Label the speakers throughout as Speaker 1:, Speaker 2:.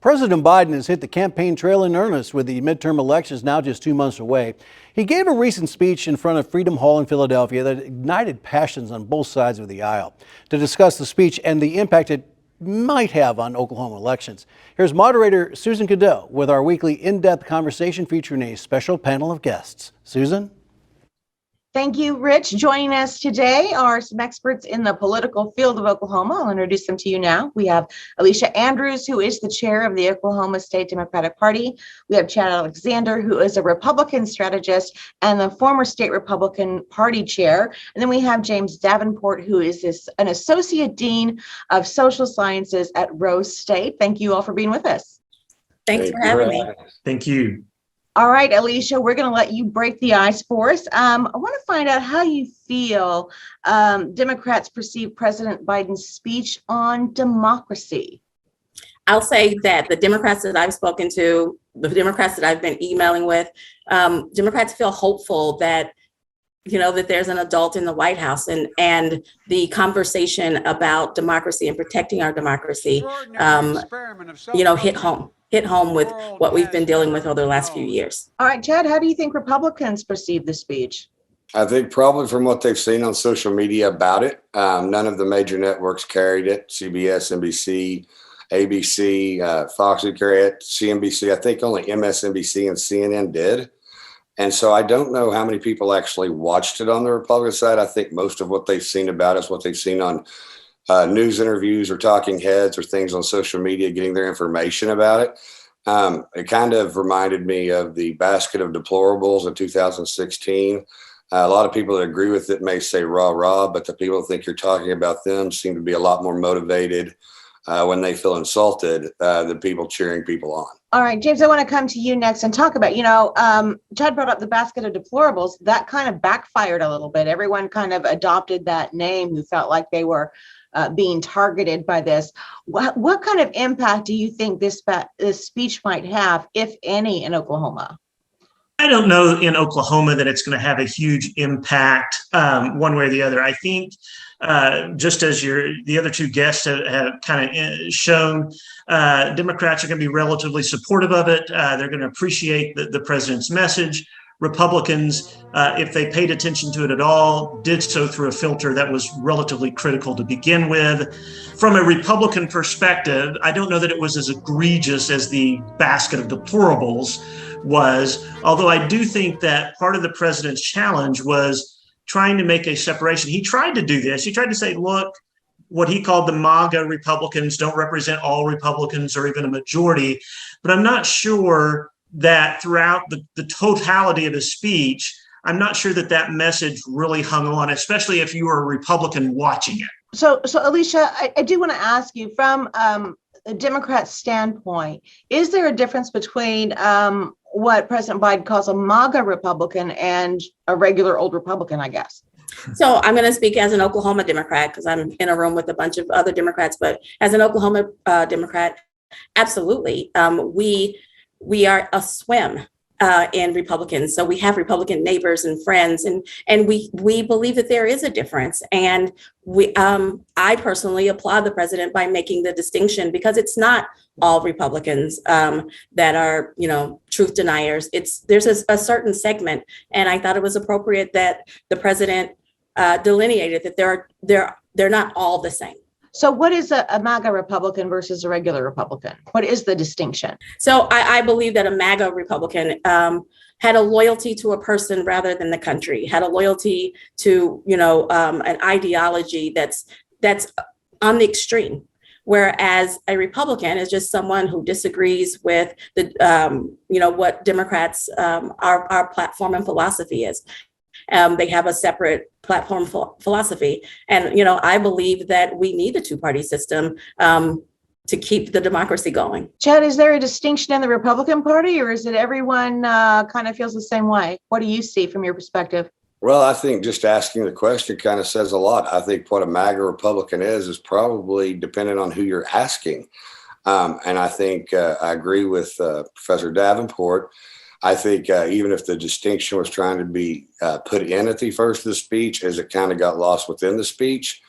Speaker 1: President Biden has hit the campaign trail in earnest with the midterm elections now just 2 months away. He gave a recent speech in front of Freedom Hall in Philadelphia that ignited passions on both sides of the aisle. To discuss the speech and the impact it might have on Oklahoma elections, here's moderator Susan Cadeau with our weekly in-depth conversation featuring a special panel of guests. Susan?
Speaker 2: Thank you, Rich. Joining us today are some experts in the political field of Oklahoma. I'll introduce them to you now. We have Alicia Andrews, who is the chair of the Oklahoma State Democratic Party. We have Chad Alexander, who is a Republican strategist and the former state Republican Party chair. And then we have James Davenport, who is an associate dean of social sciences at Rose State. Thank you all for being with us.
Speaker 3: Thanks for having me.
Speaker 4: Thank you.
Speaker 2: All right, Alicia, we're going to let you break the ice for us. I want to find out how you feel Democrats perceive President Biden's speech on democracy.
Speaker 3: I'll say that the Democrats that I've spoken to, the Democrats that I've been emailing with, Democrats feel hopeful that, that there's an adult in the White House and the conversation about democracy and protecting our democracy, hit home with what we've been dealing with over the last few years.
Speaker 2: All right, Chad, how do you think Republicans perceive the speech?
Speaker 5: I think probably from what they've seen on social media about it, none of the major networks carried it. CBS, NBC, ABC, Fox would carry it, CNBC. I think only MSNBC and CNN did. And so I don't know how many people actually watched it on the Republican side. I think most of what they've seen about it is what they've seen on news interviews or talking heads or things on social media, getting their information about it. It kind of reminded me of the basket of deplorables in 2016. A lot of people that agree with it may say rah, rah, but the people that think you're talking about them seem to be a lot more motivated when they feel insulted than people cheering people on.
Speaker 2: All right, James, I want to come to you next and talk about, Chad brought up the basket of deplorables. That kind of backfired a little bit. Everyone kind of adopted that name who felt like they were being targeted by this. What kind of impact do you think this speech might have, if any, in Oklahoma?
Speaker 4: I don't know in Oklahoma that it's going to have a huge impact one way or the other. I think just as the other two guests have kind of shown, Democrats are going to be relatively supportive of it. They're going to appreciate the president's message. Republicans, if they paid attention to it at all, did so through a filter that was relatively critical to begin with. From a Republican perspective, I don't know that it was as egregious as the basket of deplorables was, although I do think that part of the president's challenge was trying to make a separation. He tried to do this. He tried to say, look, what he called the MAGA Republicans don't represent all Republicans or even a majority, but I'm not sure that throughout the totality of his speech, I'm not sure that message really hung on, especially if you were a Republican watching it.
Speaker 2: So Alicia, I do want to ask you from a Democrat standpoint, is there a difference between what President Biden calls a MAGA Republican and a regular old Republican, I guess?
Speaker 3: So I'm going to speak as an Oklahoma Democrat because I'm in a room with a bunch of other Democrats, but as an Oklahoma Democrat, absolutely. We are a swim in Republicans. So we have Republican neighbors and friends, and we believe that there is a difference. And I personally applaud the president by making the distinction, because it's not all Republicans that are, truth deniers. There's a certain segment, and I thought it was appropriate that the president delineated that they're not all the same.
Speaker 2: So what is a MAGA Republican versus a regular Republican? What is the distinction?
Speaker 3: So I believe that a MAGA Republican had a loyalty to a person rather than the country, had a loyalty to, an ideology that's on the extreme. Whereas a Republican is just someone who disagrees with what Democrats, our platform and philosophy is. They have a separate platform philosophy. And, I believe that we need a two-party system to keep the democracy going.
Speaker 2: Chad, is there a distinction in the Republican Party, or is it everyone kind of feels the same way? What do you see from your perspective?
Speaker 5: Well, I think just asking the question kind of says a lot. I think what a MAGA Republican is probably dependent on who you're asking. And I think I agree with Professor Davenport. I think even if the distinction was trying to be put in at the first of the speech, as it kind of got lost within the speech,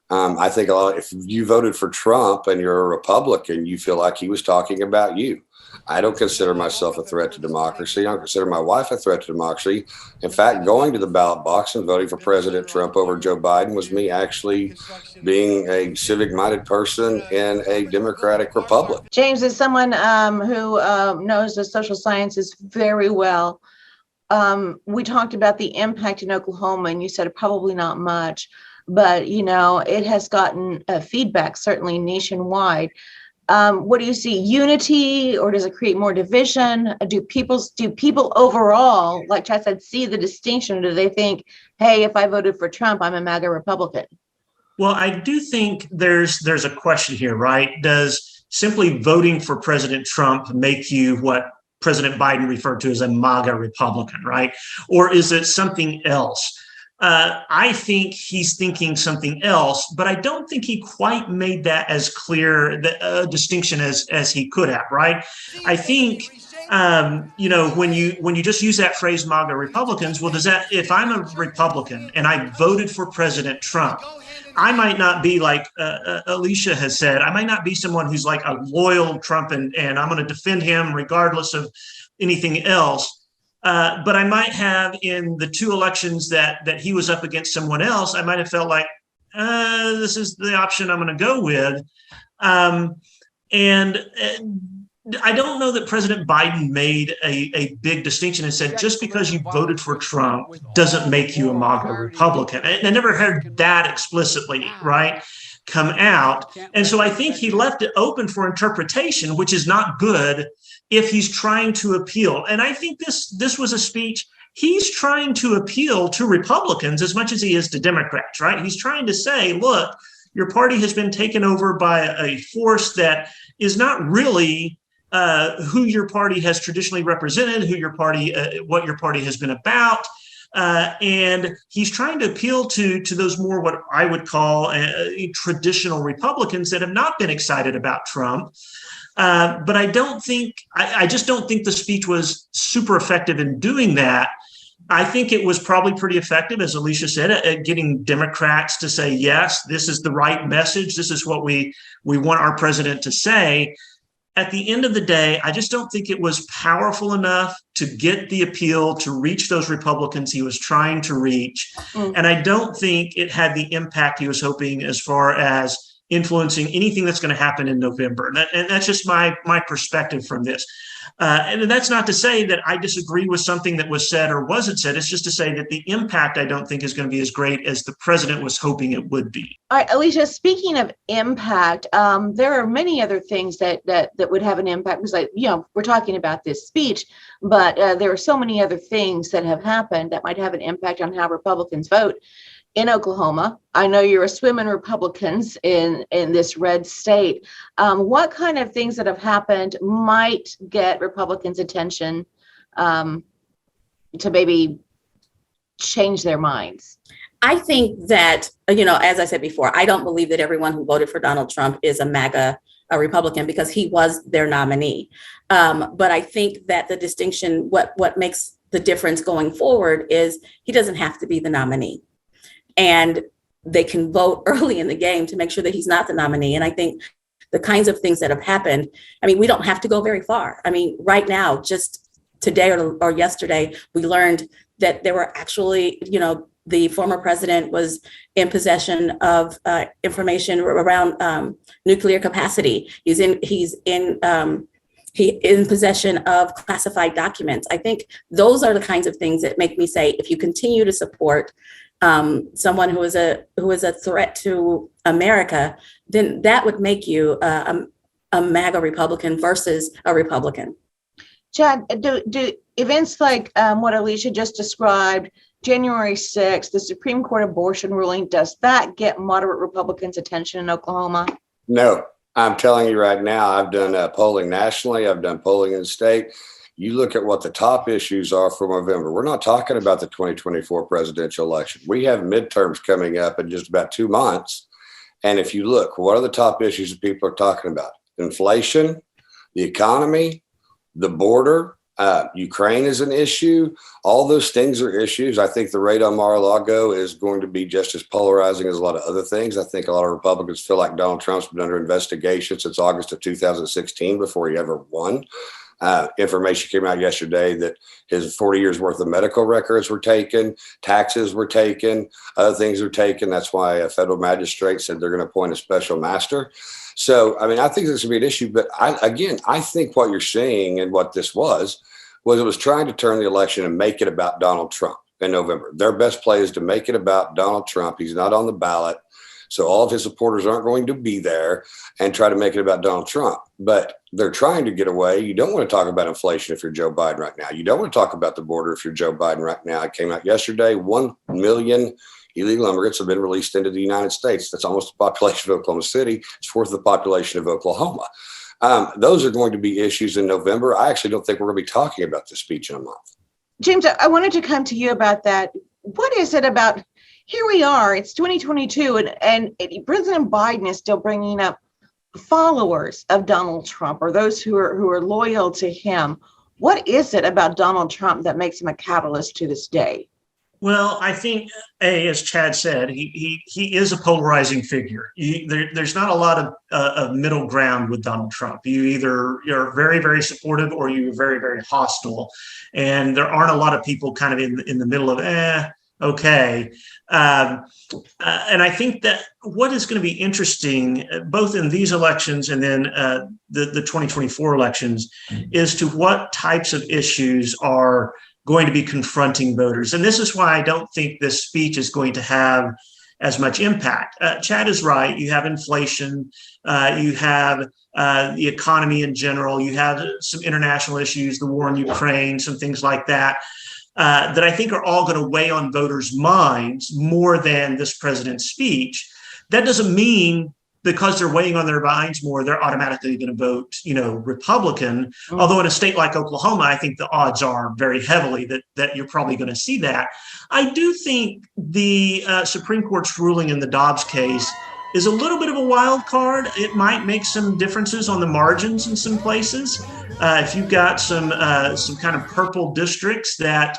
Speaker 5: I think if you voted for Trump and you're a Republican, you feel like he was talking about you. I don't consider myself a threat to democracy. I don't consider my wife a threat to democracy. In fact, going to the ballot box and voting for President Trump over Joe Biden was me actually being a civic-minded person in a democratic republic.
Speaker 2: James, as someone who knows the social sciences very well, we talked about the impact in Oklahoma, and you said probably not much, but it has gotten feedback certainly nationwide. What do you see? Unity, or does it create more division? Do people overall, like Chad said, see the distinction? Or do they think, hey, if I voted for Trump, I'm a MAGA Republican?
Speaker 4: Well, I do think there's a question here, right? Does simply voting for President Trump make you what President Biden referred to as a MAGA Republican, right? Or is it something else? I think he's thinking something else, but I don't think he quite made that as clear a distinction as he could have, right? I think, when you just use that phrase MAGA Republicans, well, if I'm a Republican and I voted for President Trump, I might not be like Alicia has said, I might not be someone who's like a loyal Trump and I'm going to defend him regardless of anything else. But I might have, in the two elections that he was up against someone else, I might have felt like, this is the option I'm going to go with. And I don't know that President Biden made a big distinction and said, just because you voted for Trump doesn't make you a MAGA Republican. I never heard that explicitly, right, come out. And so I think he left it open for interpretation, which is not good if he's trying to appeal. And I think this was a speech, he's trying to appeal to Republicans as much as he is to Democrats, right? He's trying to say, look, your party has been taken over by a force that is not really who your party has traditionally represented, what your party has been about. And he's trying to appeal to those more what I would call traditional Republicans that have not been excited about Trump. But I just don't think the speech was super effective in doing that. I think it was probably pretty effective, as Alicia said, at getting Democrats to say, yes, this is the right message. This is what we want our president to say. At the end of the day, I just don't think it was powerful enough to get the appeal to reach those Republicans he was trying to reach. And I don't think it had the impact he was hoping as far as influencing anything that's going to happen in November. And that's just my perspective from this. And that's not to say that I disagree with something that was said or wasn't said. It's just to say that the impact I don't think is going to be as great as the president was hoping it would be.
Speaker 2: All right, Alicia, speaking of impact, there are many other things that would have an impact, because we're talking about this speech, but there are so many other things that have happened that might have an impact on how Republicans vote in Oklahoma. I know you're a swim in Republicans in this red state. What kind of things that have happened might get Republicans' attention to maybe change their minds?
Speaker 3: I think that, as I said before, I don't believe that everyone who voted for Donald Trump is a MAGA Republican, because he was their nominee. But I think that the distinction, what makes the difference going forward, is he doesn't have to be the nominee. And they can vote early in the game to make sure that he's not the nominee. And I think the kinds of things that have happened, we don't have to go very far. Right now, just today or yesterday, we learned that there were actually, the former president was in possession of information around nuclear capacity. He's in possession of classified documents. I think those are the kinds of things that make me say, if you continue to support someone who is a threat to America, then that would make you a MAGA Republican versus a Republican.
Speaker 2: Chad, do events like what Alicia just described, January 6th, the Supreme Court abortion ruling, does that get moderate Republicans' attention in Oklahoma?
Speaker 5: No, I'm telling you right now, I've done polling nationally. I've done polling in the state. You look at what the top issues are for November. We're not talking about the 2024 presidential election. We have midterms coming up in just about 2 months. And if you look, what are the top issues that people are talking about? Inflation, the economy, the border, Ukraine is an issue. All those things are issues. I think the raid on Mar-a-Lago is going to be just as polarizing as a lot of other things. I think a lot of Republicans feel like Donald Trump's been under investigation since August of 2016 before he ever won. Information came out yesterday that his 40 years worth of medical records were taken, taxes were taken, other things were taken. That's why a federal magistrate said they're going to appoint a special master. So, I mean, I think this will be an issue, but I think what you're seeing and what this was it was trying to turn the election and make it about Donald Trump in November. Their best play is to make it about Donald Trump. He's not on the ballot. So all of his supporters aren't going to be there, and try to make it about Donald Trump. But they're trying to get away. You don't want to talk about inflation if you're Joe Biden right now. You don't want to talk about the border if you're Joe Biden right now. It came out yesterday, 1 million illegal immigrants have been released into the United States. That's almost the population of Oklahoma City. It's fourth the population of Oklahoma. Those are going to be issues in November. I actually don't think we're going to be talking about this speech in a month.
Speaker 2: James, I wanted to come to you about that. What is it about? Here we are, it's 2022, and President Biden is still bringing up followers of Donald Trump, or those who are loyal to him. What is it about Donald Trump that makes him a catalyst to this day?
Speaker 4: Well, I think, as Chad said, he is a polarizing figure. There's not a lot of middle ground with Donald Trump. You're very, very supportive, or you're very, very hostile. And there aren't a lot of people kind of in the middle of, okay. And I think that what is going to be interesting, both in these elections and then the 2024 elections, is to what types of issues are going to be confronting voters. And this is why I don't think this speech is going to have as much impact. Chad is right. You have inflation. You have the economy in general. You have some international issues, the war in Ukraine, some things like that. That I think are all going to weigh on voters' minds more than this president's speech. That doesn't mean because they're weighing on their minds more, they're automatically going to vote, Republican. Mm-hmm. Although in a state like Oklahoma, I think the odds are very heavily that you're probably going to see that. I do think the Supreme Court's ruling in the Dobbs case is a little bit of a wild card. It might make some differences on the margins in some places. If you've got some kind of purple districts that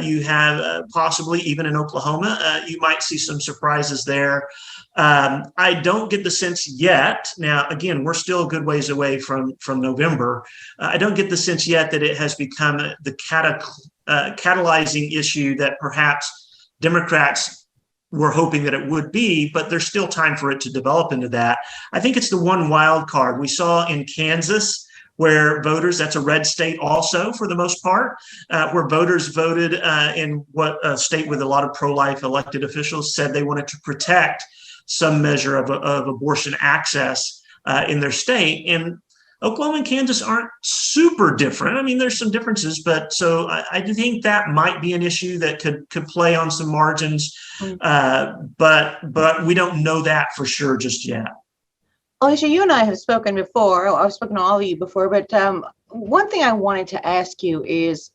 Speaker 4: you have possibly even in Oklahoma, you might see some surprises there. I don't get the sense yet. Now, again, we're still a good ways away from November. I don't get the sense yet that it has become the catalyzing issue that perhaps Democrats were hoping that it would be, but there's still time for it to develop into that. I think it's the one wild card we saw in Kansas, where voters, that's a red state also for the most part, where voters voted in what a state with a lot of pro-life elected officials said they wanted to protect some measure of abortion access in their state. And Oklahoma and Kansas aren't super different. I mean, there's some differences, but so I think that might be an issue that could play on some margins, but we don't know that for sure just yet.
Speaker 2: Alicia, you and I have spoken before. I've spoken to all of you before, but one thing I wanted to ask you is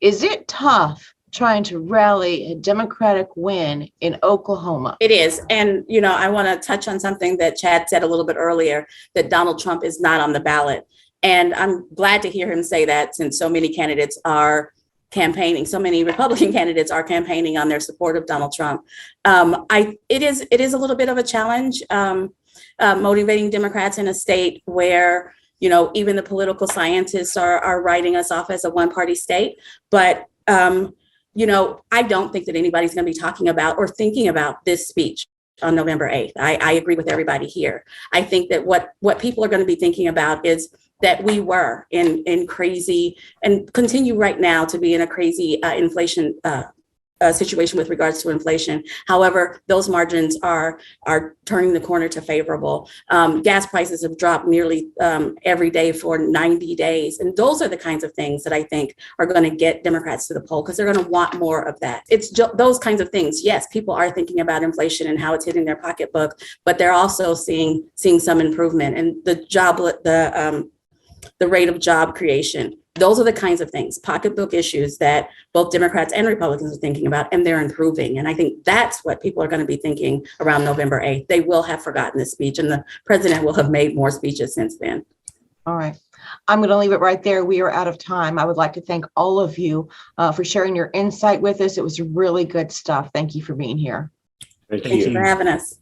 Speaker 2: it tough trying to rally a Democratic win in Oklahoma?
Speaker 3: It is. And, I want to touch on something that Chad said a little bit earlier, that Donald Trump is not on the ballot. And I'm glad to hear him say that, since so many candidates are campaigning, so many Republican candidates are campaigning on their support of Donald Trump. It is a little bit of a challenge motivating Democrats in a state where, even the political scientists are writing us off as a one-party state. But I don't think that anybody's going to be talking about or thinking about this speech on November 8th. I agree with everybody here. I think that what people are going to be thinking about is that we were in crazy, and continue right now to be in a crazy inflation situation with regards to inflation. However, those margins are turning the corner to favorable. Gas prices have dropped nearly every day for 90 days. And those are the kinds of things that I think are going to get Democrats to the poll, because they're going to want more of that. It's those kinds of things. Yes, people are thinking about inflation and how it's hitting their pocketbook, but they're also seeing some improvement. And the rate of job creation. Those are the kinds of things, pocketbook issues, that both Democrats and Republicans are thinking about, and they're improving. And I think that's what people are going to be thinking around November 8th. They will have forgotten this speech, and the president will have made more speeches since then.
Speaker 2: All right. I'm going to leave it right there. We are out of time. I would like to thank all of you for sharing your insight with us. It was really good stuff. Thank you for being here.
Speaker 5: Thank
Speaker 3: Thank you
Speaker 5: you.
Speaker 3: for having us.